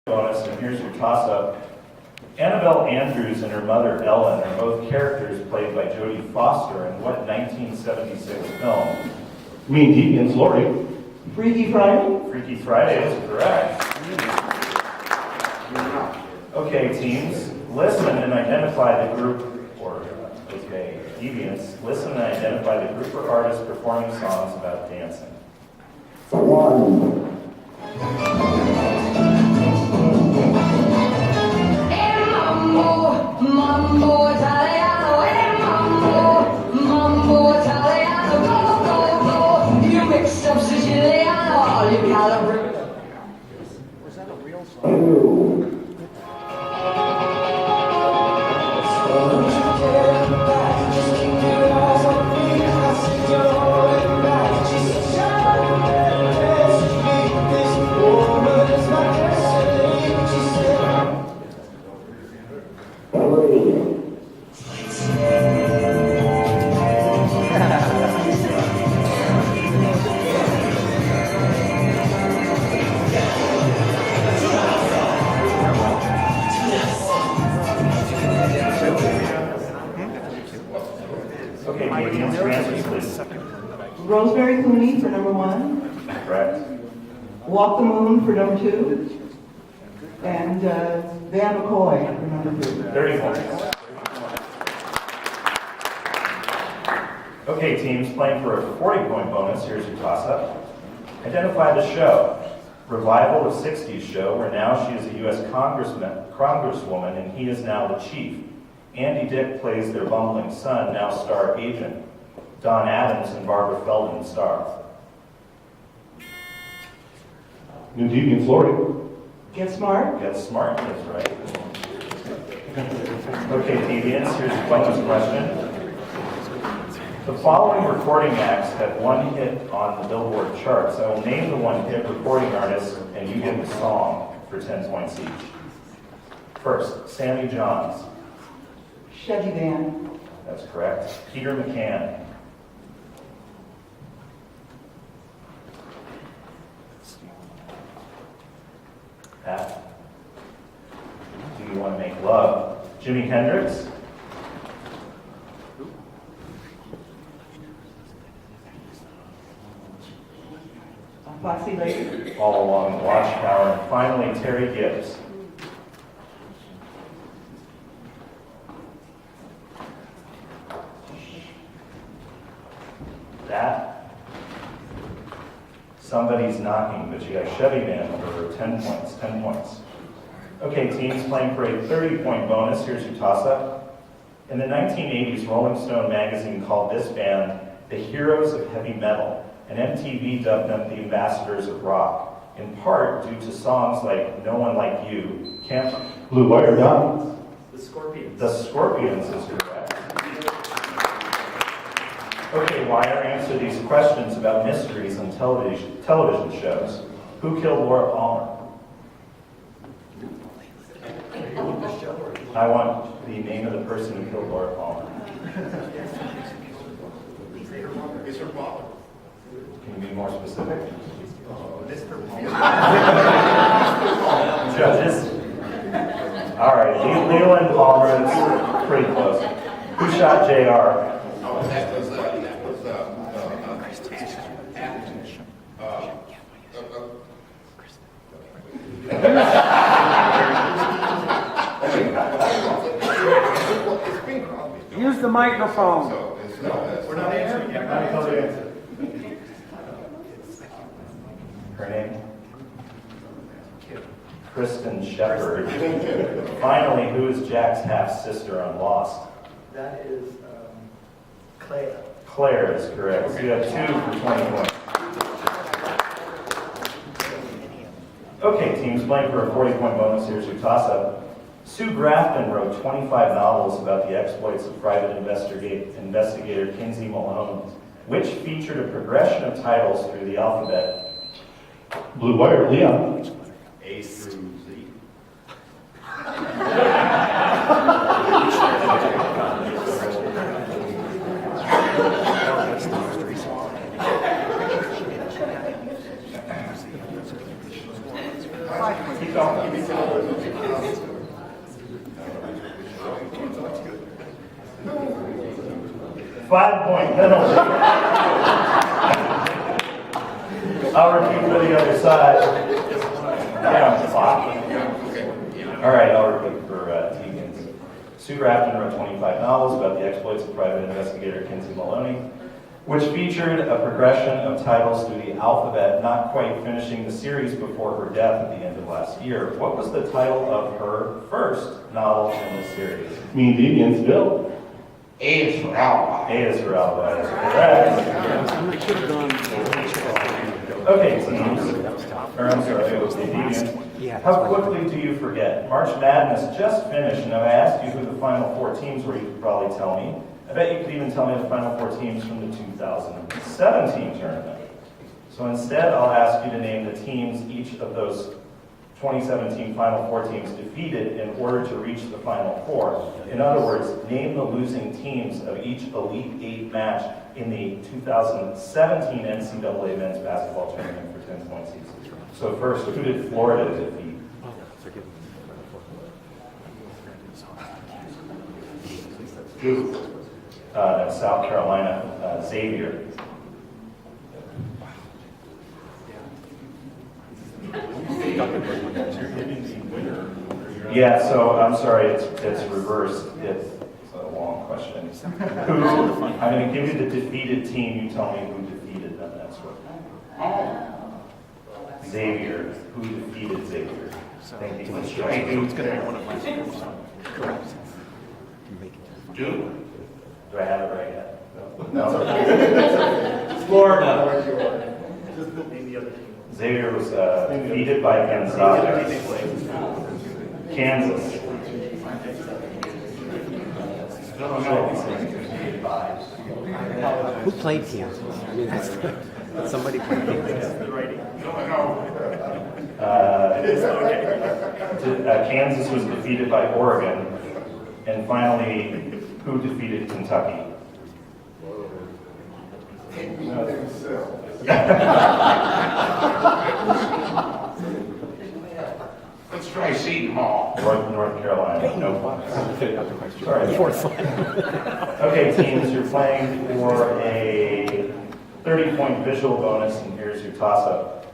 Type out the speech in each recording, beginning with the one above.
Bonus, and here's your toss-up. Annabelle Andrews and her mother Ellen are both characters played by Jodie Foster in what 1976 film? Mean Deviants, Lori. Freaky Friday? Freaky Friday is correct. Okay, teams, listen and identify the group, deviants, listen and identify the group or artist performing songs about dancing. 1. Mambo Italiano, mambo Italiano, go, go, go. You mix up Siciliano, all you gotta bring. Was that a real song? 2. Okay, deviants, your answers, please. Rosemary Clooney for number 1. Correct. Walk the Moon for number 2. And Van McCoy for number 3. 30 points. Okay, teams, playing for a 40-point bonus. Here's your toss-up. Identify the show. Revival of 60s show, where now she is a U.S. congresswoman, and he is now the chief. Andy Dick plays their bumbling son, now star agent. Don Adams and Barbara Feldon star. New Deviants, Lori. Get Smart? Get Smart, that's right. Okay, deviants, here's a bonus question. The following recording acts had one hit on the Billboard charts. I will name the one hit recording artist, and you get the song for 10 points each. First, Sammy Johns. Chevy Van. That's correct. Peter McCann. Pat. Do you want to make love? Jimi Hendrix. Foxy Lady. All Along the Watchtower. And finally, Terry Gibbs. That. Somebody's Knocking, but you got Chevy Van for 10 points. 10 points. Okay, teams, playing for a 30-point bonus. Here's your toss-up. In the 1980s, Rolling Stone magazine called this band the heroes of heavy metal, and MTV dubbed them the ambassadors of rock, in part due to songs like No One Like You, Can't... Blue Wire Down. The Scorpions is correct. Okay, Wire, answer these questions about mysteries on television shows. Who killed Laura Palmer? I want the name of the person who killed Laura Palmer. It's her father. Can you be more specific? Mr. Judges? All right, Leland Palmer, that's pretty close. Who shot JR? Oh, that was Use the microphone. We're not answering yet. Her name? Kristen Shepard. Finally, who is Jack's half-sister on Lost? That is Claire. Claire is correct. So you have 2 for 20 points. Okay, teams, playing for a 40-point bonus. Here's your toss-up. Sue Grafton wrote 25 novels about the exploits of private investigator Kinsey Malone, which featured a progression of titles through the alphabet. Blue Wire, Leon. A through Z. Keep going. 5-point penalty. I'll repeat for the other side. All right, I'll repeat for Tegan's. Sue Grafton wrote 25 novels about the exploits of private investigator Kinsey Maloney, which featured a progression of titles through the alphabet, not quite finishing the series before her death at the end of last year. What was the title of her first novel in the series? Mean Deviants, Bill. A is for Alpha. A is for Alpha, that is correct. Okay, teams. Or I'm sorry, it was the Deviants. How quickly do you forget? March Madness just finished, and if I asked you who the final 4 teams were, you could probably tell me. I bet you could even tell me the final 4 teams from the 2017 tournament. So instead, I'll ask you to name the teams each of those 2017 Final 4 teams defeated in order to reach the Final 4. In other words, name the losing teams of each Elite 8 match in the 2017 NCAA men's basketball tournament for 10-point season. So first, who did Florida defeat? That's South Carolina, Xavier. Yeah, so I'm sorry, it's reversed. It's a long question. I'm going to give you the defeated team. You tell me who defeated them. That's what. Xavier. Who defeated Xavier? Thank you. It's going to be one of my schools. Correct. Duke. Do I have it right yet? No. Florida. Xavier was defeated by Gonzaga. Kansas. Who played Kansas? I mean, that's somebody played Kansas. Kansas was defeated by Oregon. And finally, who defeated Kentucky? Let's try Seton Hall. North Carolina. No. Sorry. Fourth. Okay, teams, you're playing for a 30-point visual bonus, and here's your toss-up.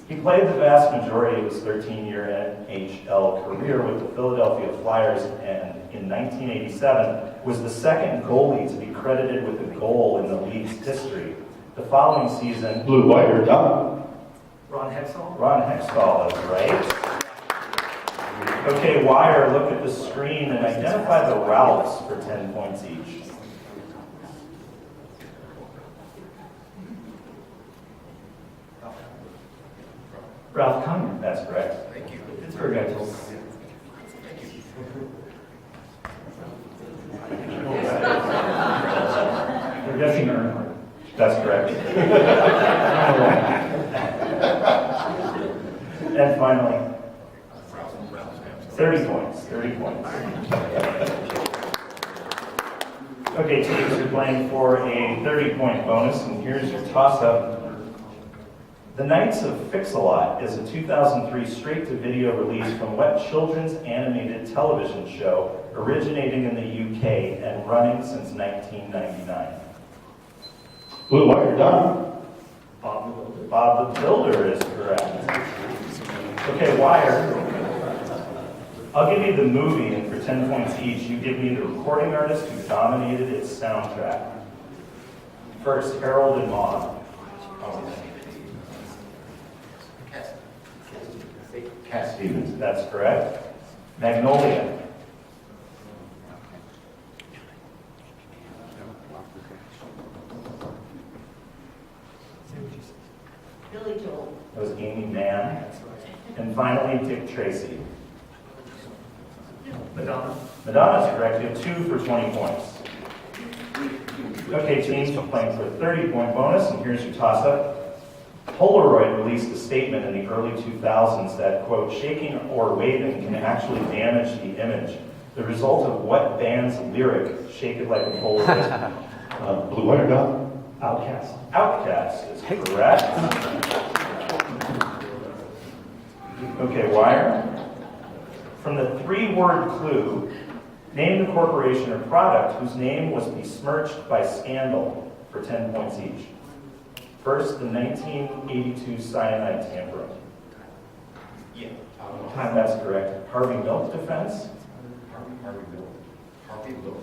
He played the vast majority of his 13-year NHL career with the Philadelphia Flyers, and in 1987 was the second goalie to be credited with a goal in the league's history. The following season, Blue Wire, Don. Ron Hexall? Ron Hextall is right. Okay, Wire, look at the screen and identify the Ralphs for 10 points each. Ralph Cunningham, that's correct. Thank you. Pittsburgh guy told me. We're guessing Earnhardt. That's correct. And finally, 30 points. 30 points. Okay, teams, you're playing for a 30-point bonus, and here's your toss-up. The Knights of Fix-A-Lot is a 2003 straight-to-video release from what children's animated television show originating in the UK and running since 1999? Blue Wire, Don. Bob the Builder is correct. Okay, Wire. I'll give you the movie, and for 10 points each, you give me the recording artist who dominated its soundtrack. First, Harold and Maude. Cat Stevens, that's correct. Magnolia. Billy Joel. That was Amy Mann. And finally, Dick Tracy. Madonna. Madonna's correct. You have 2 for 20 points. Okay, teams, we're playing for a 30-point bonus, and here's your toss-up. Polaroid released a statement in the early 2000s that, quote, shaking or waving can actually damage the image. The result of what band's lyric, shake it like a Polaroid? Blue Wire, Don. Outcast. Outcast is correct. Okay, Wire. From the three-word clue, name the corporation or product whose name was besmirched by scandal for 10 points each. First, the 1982 cyanide tampering. Yeah. That's correct. Harvey Milk Defense. Harvey Milk.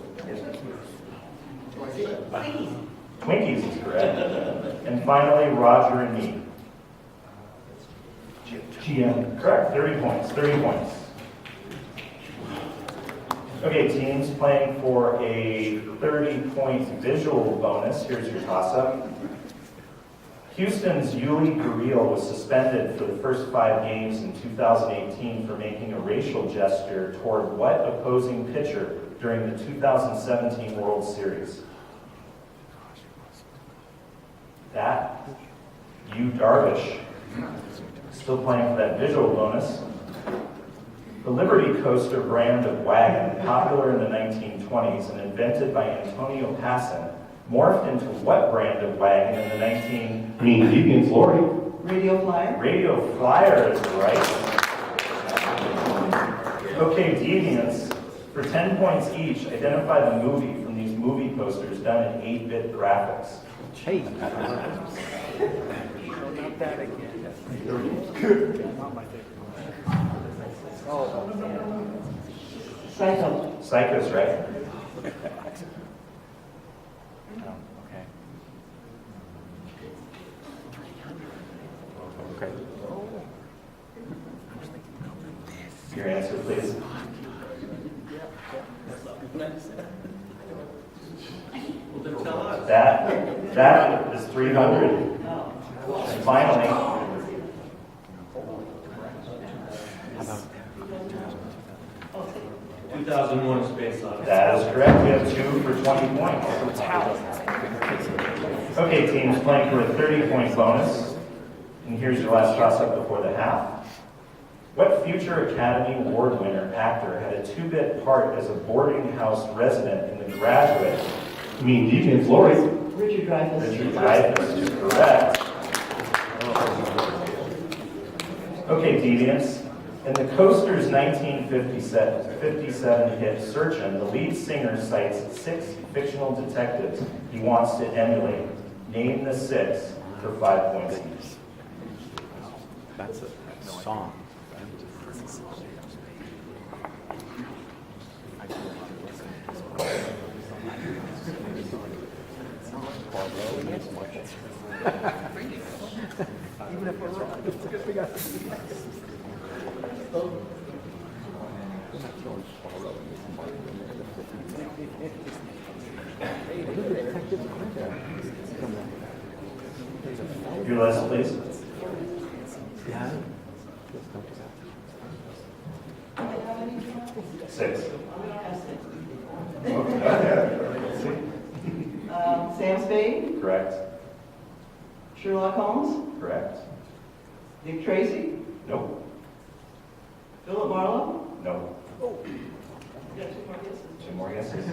Twinkies is correct. And finally, Roger and Me. GM. Correct. 30 points. 30 points. Okay, teams playing for a 30-point visual bonus. Here's your toss-up. Houston's Yuli Gurriel was suspended for the first 5 games in 2018 for making a racial gesture toward what opposing pitcher during the 2017 World Series? That, Yu Darvish. Still playing for that visual bonus. The Liberty Coaster brand of wagon, popular in the 1920s and invented by Antonio Passan, morphed into what brand of wagon in the Deviant's Lori. Radio Flyer. Radio Flyer is right. Okay, Deviants. For 10 points each, identify the movie from these movie posters done in 8-bit graphics. Hey. Not that again. Not my favorite. Oh. Psycho. Psycho's right. Okay. Your answer, please. That is 300. And finally, How about 2001: Space Odyssey. that is correct. We have 2 for 20 points. Okay, teams playing for a 30-point bonus. And here's your last toss-up before the half. What future Academy Award winner actor had a 2-bit part as a boarding house resident in The Graduate? Deviant's Lori. Richard Dreyfuss. Richard Dreyfuss is correct. Okay, Deviants. In the Coaster's 1957 hit Searchin', the lead singer cites 6 fictional detectives he wants to emulate. Name the 6 for 5 points each. that's a song. Even if we're wrong, it's good we got Your list, please. Yeah. 6. Sam Spade. Correct. Sherlock Holmes. Correct. Dick Tracy. Nope. Philip Marlowe. Nope. You got 2 more guesses. 2 more guesses.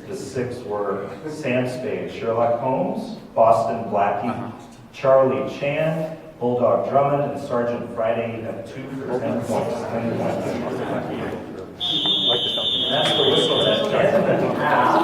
The 6 were Sam Spade, Sherlock Holmes, Boston Blackie, Charlie Chan, Bulldog Drummond, and Sergeant Friday. You have 2 for 10 points. 10 points. And that's the whistle at the end of the half.